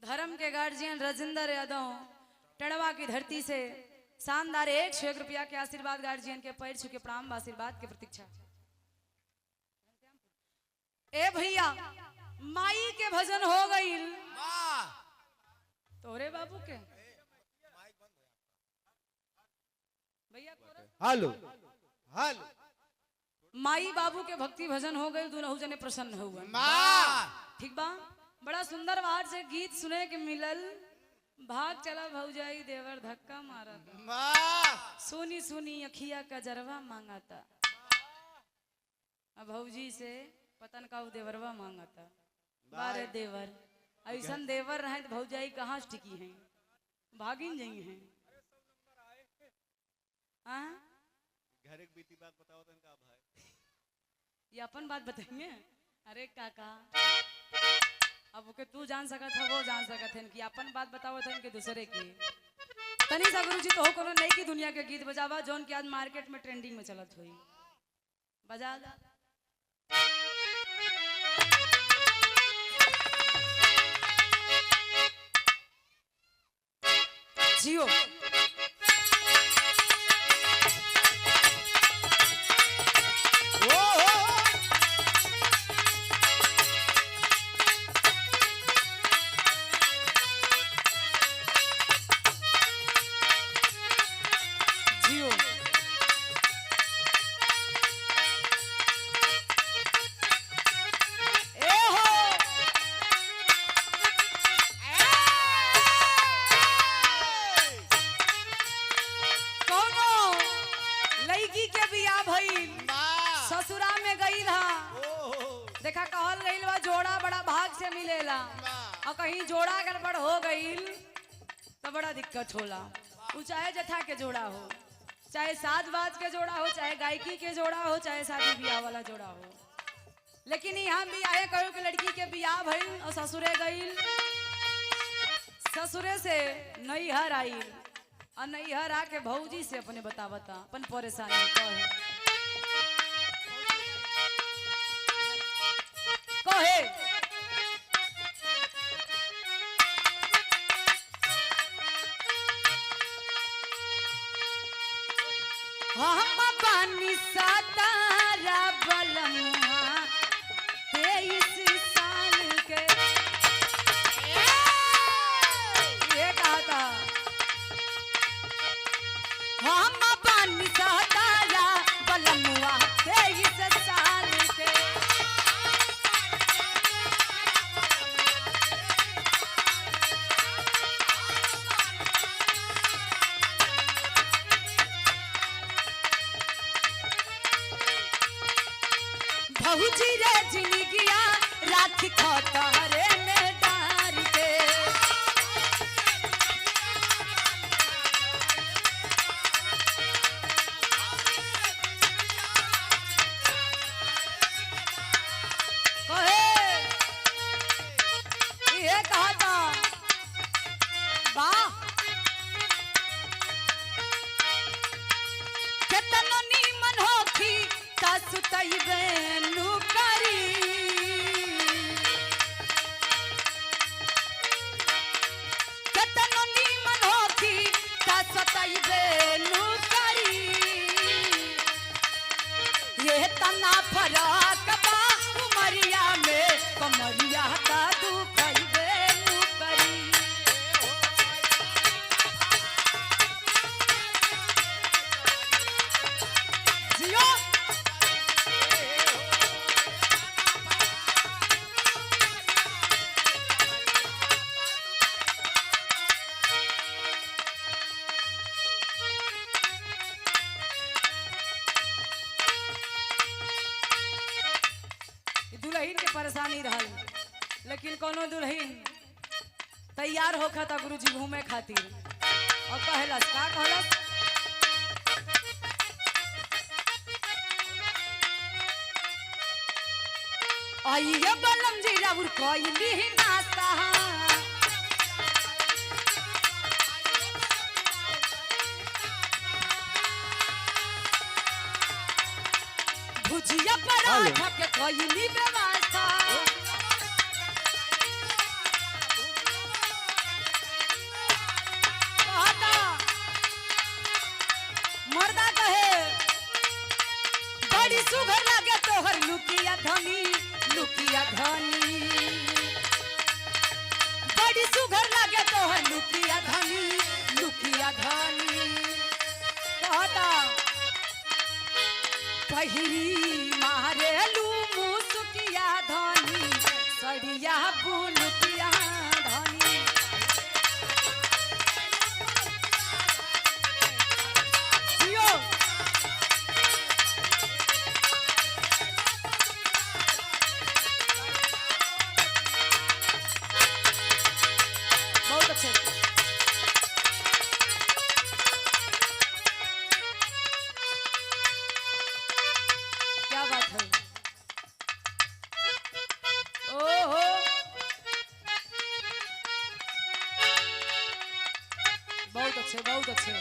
धर्म के गार्जियन राजेंद्र यादव टड़वा की धरती से शानदार 101 रुपया के आशीर्वाद गार्जियन के पैर छू के प्रणाम आशीर्वाद की प्रतीक्षा। ए भैया माई के भजन हो गई तोरे बाबू के भैया हेलो हेलो माई बाबू के भक्ति भजन हो गए दोनों जने प्रसन्न हुआ। ठीक बा बड़ा सुंदर बात से गीत सुने के मिलल भाग चला भौजाई देवर धक्का मारा सुनी सुनी अखिया का जरवा मांगाता अब भौजी से पतन का देवरवा मांगाता बारे देवर ऐसा देवर रहे तो भौजाई कहाँ टिकी हैं भागिन जाई हैं। घर एक बीती बात बताओ तो इनका भाई ये अपन बात बताएंगे। अरे काका अब ओके तू जान सका था वो जान सका थे कि अपन बात बताओ था इनके दूसरे की तनी सा गुरुजी तो हो कोनो नई की दुनिया के गीत बजावा जोन की आज मार्केट में ट्रेंडिंग में चलत हुई बजा दा। जियो ससुरा में गई देखा कहल गई बा जोड़ा बड़ा भाग से मिलेला और कहीं जोड़ा गड़बड़ हो गई तो बड़ा दिक्कत होला। वो चाहे जथा के जोड़ा हो चाहे साज बाज के जोड़ा हो चाहे गायकी के जोड़ा हो चाहे शादी ब्याह वाला जोड़ा हो लेकिन यहाँ भी आए कहो कि लड़की के ब्याह भइल और ससुरे गई ससुरे से नैहर आई और नैहर आके भौजी से अपने बता अपन परेशानी कहे हम पानी सातारा बलमुआ 23 साल के ये कहा था हम पानी सातारा बलमुआ 23 साल के भौजी रे जिंदगिया राखी खतरे में डार के ये कहा था वाह केतनो नीमन होखी सुतई बेनु करी केतनो नीमन होखी सुतई बेनु करी ये तना फरक बा उमरिया में कमरिया का दुखई बेनु करी जियो दुल्हन के परेशानी रहल लेकिन कोनो दुल्हन तैयार होखा था गुरुजी घूमे खातिर और कहलस का कहलस आइए बलम जी राउर कोइली नास्ता भुजिया पराठा के कोइली व्यवस्था लुकिया धनी लुकिया धनी बड़ी सुघर लगे तो है लुकिया धनी लुकिया धनी कहता पहिरी मारे लू मुसुकिया धनी सड़िया बुलुकिया धनी जियो बहुत अच्छे क्या बात है ओहो बहुत अच्छे बहुत अच्छे